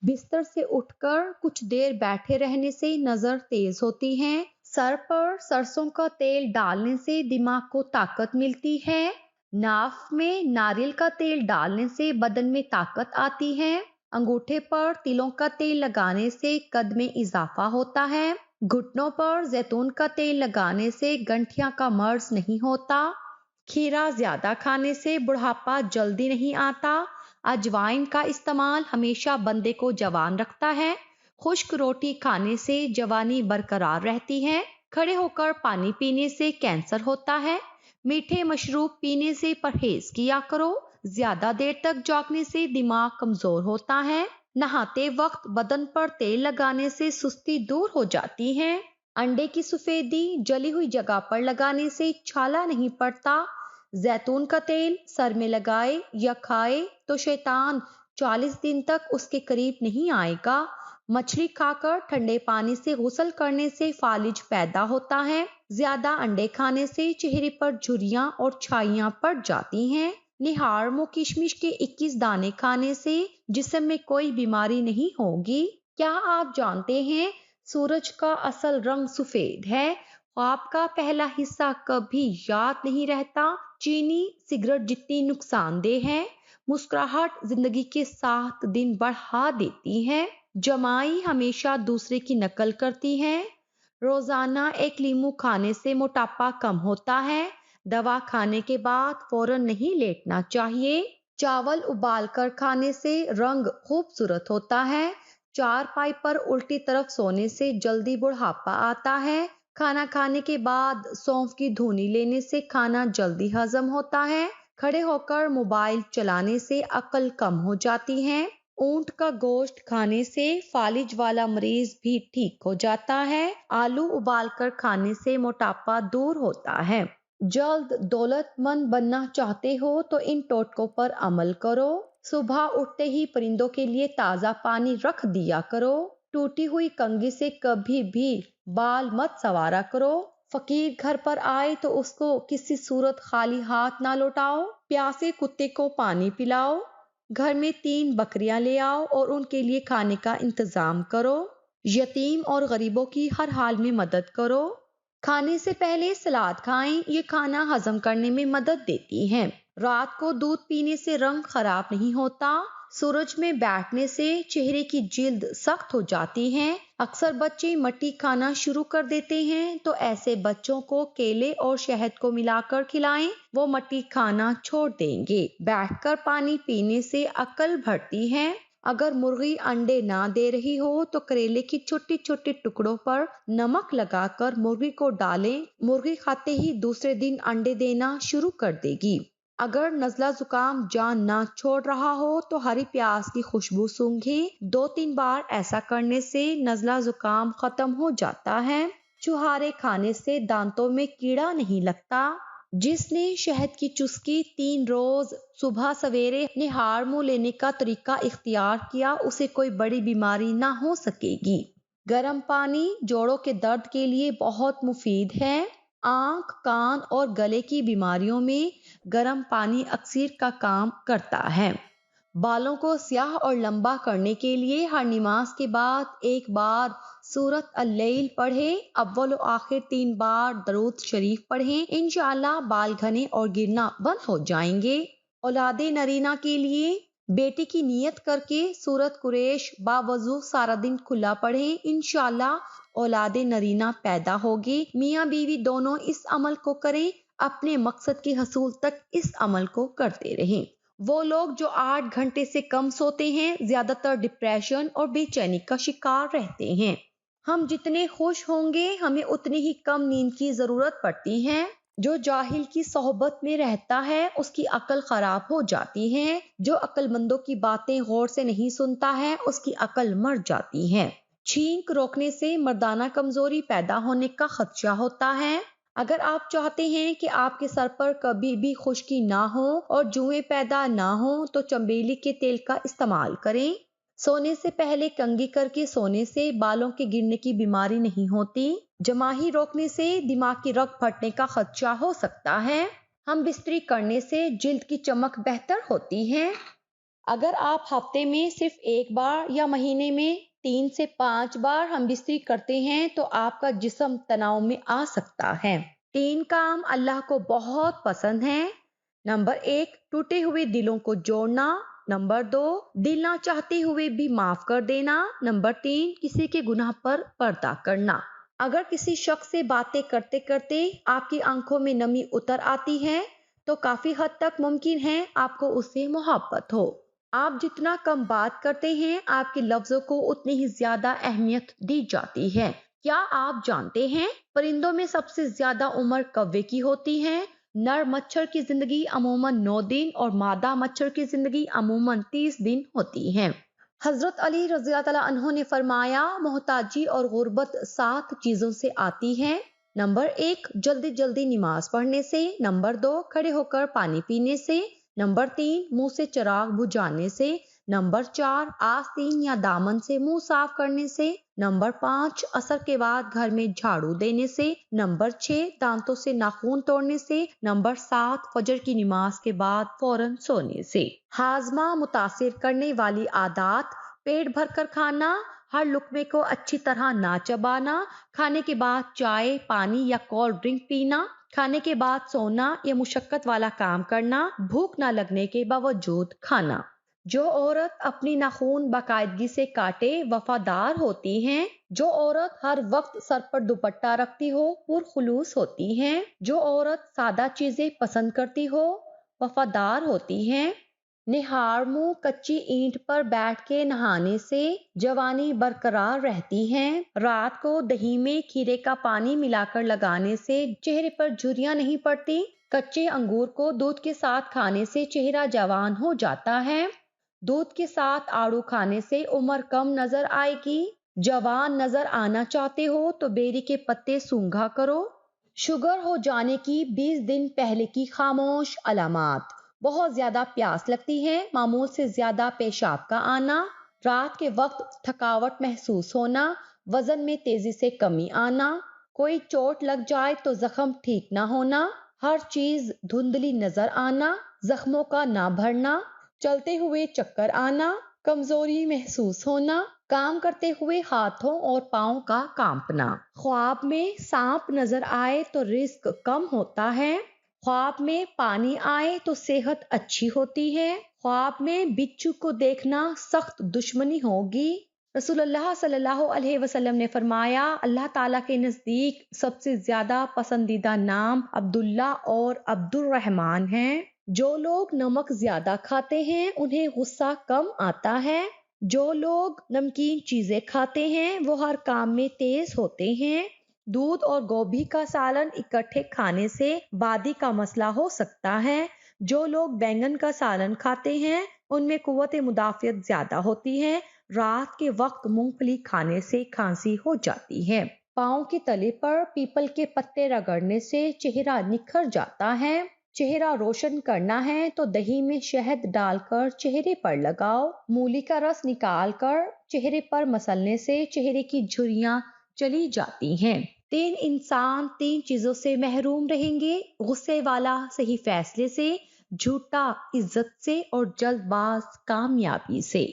बिस्तर से उठकर कुछ देर बैठे रहने से नजर तेज होती है। सर पर सरसों का तेल डालने से दिमाग को ताकत मिलती है। नाक में नारियल का तेल डालने से बदन में ताकत आती है। अंगूठे पर तिलों का तेल लगाने से कद में इजाफा होता है। घुटनों पर जैतून का तेल लगाने से गंठिया का मर्ज नहीं होता। खीरा ज्यादा खाने से बुढ़ापा जल्दी नहीं आता। अजवाइन का इस्तेमाल हमेशा बंदे को जवान रखता है। खुश्क रोटी खाने से जवानी बरकरार रहती है। खड़े होकर पानी पीने से कैंसर होता है। मीठे मशरूब पीने से परहेज किया करो। ज्यादा देर तक जागने से दिमाग कमजोर होता है। नहाते वक्त बदन पर तेल लगाने से सुस्ती दूर हो जाती है। अंडे की सफेदी जली हुई जगह पर लगाने से छाला नहीं पड़ता। जैतून का तेल सर में लगाए या खाए तो शैतान 40 दिन तक उसके करीब नहीं आएगा। मछली खाकर ठंडे पानी से गुस्ल करने से फालिज पैदा होता है। ज्यादा अंडे खाने से चेहरे पर झुर्रियां और छाइयां पड़ जाती हैं। निहार किशमिश के 21 दाने खाने से जिस्म में कोई बीमारी नहीं होगी। क्या आप जानते हैं सूरज का असल रंग सफेद है? ख्वाब का पहला हिस्सा कभी याद नहीं रहता। चीनी सिगरेट जितनी नुकसानदेह है। मुस्कुराहट जिंदगी के 7 दिन बढ़ा देती है। जमाई हमेशा दूसरे की नकल करती है। रोजाना एक लीमू खाने से मोटापा कम होता है। दवा खाने के बाद फौरन नहीं लेटना चाहिए। चावल उबालकर खाने से रंग खूबसूरत होता है। चारपाई पर उल्टी तरफ सोने से जल्दी बुढ़ापा आता है। खाना खाने के बाद सौंफ की धुनी लेने से खाना जल्दी हजम होता है। खड़े होकर मोबाइल चलाने से अकल कम हो जाती है। ऊंट का गोश्त खाने से फालिज वाला मरीज भी ठीक हो जाता है। आलू उबालकर खाने से मोटापा दूर होता है। जल्द दौलतमंद बनना चाहते हो तो इन टोटकों पर अमल करो। सुबह उठते ही परिंदों के लिए ताजा पानी रख दिया करो। टूटी हुई कंघी से कभी भी बाल मत संवारा करो। फकीर घर पर आए तो उसको किसी सूरत खाली हाथ ना लौटाओ। प्यासे कुत्ते को पानी पिलाओ। घर में 3 बकरियां ले आओ और उनके लिए खाने का इंतजाम करो। यतीम और गरीबों की हर हाल में मदद करो। खाने से पहले सलाद खाएं, ये खाना हजम करने में मदद देती है। रात को दूध पीने से रंग खराब नहीं होता। सूरज में बैठने से चेहरे की जिल्द सख्त हो जाती है। अक्सर बच्चे मट्टी खाना शुरू कर देते हैं, तो ऐसे बच्चों को केले और शहद को मिलाकर खिलाएं, वो मट्टी खाना छोड़ देंगे। बैठकर पानी पीने से अकल बढ़ती है। अगर मुर्गी अंडे ना दे रही हो तो करेले की छोटे छोटे टुकड़ों पर नमक लगाकर मुर्गी को डालें। मुर्गी खाते ही दूसरे दिन अंडे देना शुरू कर देगी। अगर नजला जुकाम जान ना छोड़ रहा हो तो हरी प्याज की खुशबू सूंघें। 2-3 बार ऐसा करने से नजला जुकाम खत्म हो जाता है। छुहारे खाने से दांतों में कीड़ा नहीं लगता। जिसने शहद की चुस्की 3 रोज सुबह सवेरे निहार मुंह लेने का तरीका इख्तियार किया, उसे कोई बड़ी बीमारी ना हो सकेगी। गर्म पानी जोड़ों के दर्द के लिए बहुत मुफीद है। आंख, कान और गले की बीमारियों में गर्म पानी अक्सर का काम करता है। बालों को स्याह और लंबा करने के लिए हर नमाज के बाद एक बार सूरत अल-लैल पढ़ें। अव्वल और आखिर 3 बार दरूद शरीफ पढ़ें। इंशाअल्लाह बाल घने और गिरना बंद हो जाएंगे। औलादे नरीना के लिए बेटी की नियत करके सूरत कुरैश बावजू सारा दिन खुला पढ़ें। इंशाअल्लाह औलादे नरीना पैदा होगी। मियाँ बीवी दोनों इस अमल को करें। अपने मकसद के हसूल तक इस अमल को करते रहें। वो लोग जो 8 घंटे से कम सोते हैं ज्यादातर डिप्रेशन और बेचैनी का शिकार रहते हैं। हम जितने खुश होंगे हमें उतनी ही कम नींद की जरूरत पड़ती है। जो जाहिल की सोहबत में रहता है उसकी अकल खराब हो जाती है। जो अक्लमंदों की बातें गौर से नहीं सुनता है उसकी अकल मर जाती है। छींक रोकने से मर्दाना कमजोरी पैदा होने का खदशा होता है। अगर आप चाहते हैं कि आपके सर पर कभी भी खुश्की ना हो और जुएं पैदा ना हो तो चमेली के तेल का इस्तेमाल करें। सोने से पहले कंघी करके सोने से बालों के गिरने की बीमारी नहीं होती। जमाही रोकने से दिमाग की रग फटने का खदशा हो सकता है। हम बिस्तरी करने से जिल्द की चमक बेहतर होती है। اگر آپ ہفتے میں صرف ایک بار یا مہینے میں 3 سے 5 بار ہم بستری کرتے ہیں تو آپ کا جسم تناؤ میں آ سکتا ہے۔ 3 کام اللہ کو بہت پسند ہیں۔ نمبر 1، ٹوٹے ہوئے دلوں کو جوڑنا۔ نمبر 2، دل نہ چاہتے ہوئے بھی معاف کر دینا۔ نمبر 3، کسی کے گناہ پر پردہ کرنا۔ اگر کسی شخص سے باتیں کرتے کرتے آپ کی آنکھوں میں نمی اتر آتی ہے تو کافی حد تک ممکن ہے آپ کو اس سے محبت ہو۔ آپ جتنا کم بات کرتے ہیں آپ کے لفظوں کو اتنی ہی زیادہ اہمیت دی جاتی ہے۔ کیا آپ جانتے ہیں پرندوں میں سب سے زیادہ عمر کوے کی ہوتی ہے؟ نر مچھر کی زندگی عموماً 9 دن اور مادہ مچھر کی زندگی عموماً 30 دن ہوتی ہے۔ حضرت علی رضی اللہ تعالیٰ عنہ نے فرمایا، محتاجی اور غربت 7 چیزوں سے آتی ہے۔ نمبر 1، جلدی جلدی نماز پڑھنے سے۔ نمبر 2، کھڑے ہو کر پانی پینے سے۔ نمبر 3، منہ سے چراغ بجھانے سے۔ نمبر 4، آستین یا دامن سے منہ صاف کرنے سے۔ نمبر 5، عصر کے بعد گھر میں جھاڑو دینے سے۔ نمبر 6، دانتوں سے ناخن توڑنے سے۔ نمبر 7، فجر کی نماز کے بعد فوراً سونے سے۔ ہاضمہ متاثر کرنے والی عادات: پیٹ بھر کر کھانا، ہر لقمے کو اچھی طرح نہ چبانا، کھانے کے بعد چائے، پانی یا کولڈ ڈرنک پینا، کھانے کے بعد سونا یا مشقت والا کام کرنا، بھوک نہ لگنے کے باوجود کھانا۔ جو عورت اپنی ناخن باقاعدگی سے کاٹے وفادار ہوتی ہیں۔ جو عورت ہر وقت سر پر دوپٹہ رکھتی ہو پرخلوص ہوتی ہیں۔ جو عورت سادہ چیزیں پسند کرتی ہو وفادار ہوتی ہیں۔ نہار منہ کچی اینٹ پر بیٹھ کے نہانے سے جوانی برقرار رہتی ہے۔ رات کو دہی میں کھیرے کا پانی ملا کر لگانے سے چہرے پر جھریاں نہیں پڑتی۔ کچے انگور کو دودھ کے ساتھ کھانے سے چہرہ جوان ہو جاتا ہے۔ دودھ کے ساتھ آڑو کھانے سے عمر کم نظر آئے گی۔ جوان نظر آنا چاہتے ہو تو بیری کے پتے سونگھا کرو۔ شوگر ہو جانے کی 20 دن پہلے کی خاموش علامات: بہت زیادہ پیاس لگتی ہے، معمول سے زیادہ پیشاب کا آنا، رات کے وقت تھکاوٹ محسوس ہونا، وزن میں تیزی سے کمی آنا، کوئی چوٹ لگ جائے تو زخم ٹھیک نہ ہونا، ہر چیز دھندلی نظر آنا، زخموں کا نہ بھرنا، چلتے ہوئے چکر آنا، کمزوری محسوس ہونا، کام کرتے ہوئے ہاتھوں اور پاؤں کا کانپنا، خواب میں سانپ نظر آئے تو رزق کم ہوتا ہے، خواب میں پانی آئے تو صحت اچھی ہوتی ہے، خواب میں بچھو کو دیکھنا سخت دشمنی ہوگی۔ رسول اللہ صلی اللہ علیہ وسلم نے فرمایا، اللہ تعالیٰ کے نزدیک سب سے زیادہ پسندیدہ نام عبداللہ اور عبد الرحمن ہیں۔ جو لوگ نمک زیادہ کھاتے ہیں انہیں غصہ کم آتا ہے۔ جو لوگ نمکین چیزیں کھاتے ہیں وہ ہر کام میں تیز ہوتے ہیں۔ دودھ اور گوبھی کا سالن اکٹھے کھانے سے وادی کا مسئلہ ہو سکتا ہے۔ جو لوگ بینگن کا سالن کھاتے ہیں ان میں قوت مدافعت زیادہ ہوتی ہے۔ رات کے وقت مونگ پھلی کھانے سے کھانسی ہو جاتی ہے۔ پاؤں کے تلے پر پیپل کے پتے رگڑنے سے چہرہ نکھر جاتا ہے۔ چہرہ روشن کرنا ہے تو دہی میں شہد ڈال کر چہرے پر لگاؤ۔ مولی کا رس نکال کر چہرے پر مسلنے سے چہرے کی جھریاں چلی جاتی ہیں۔ 3 انسان 3 چیزوں سے محروم رہیں گے: غصے والا صحیح فیصلے سے، جھوٹا عزت سے اور جلد باز کامیابی سے۔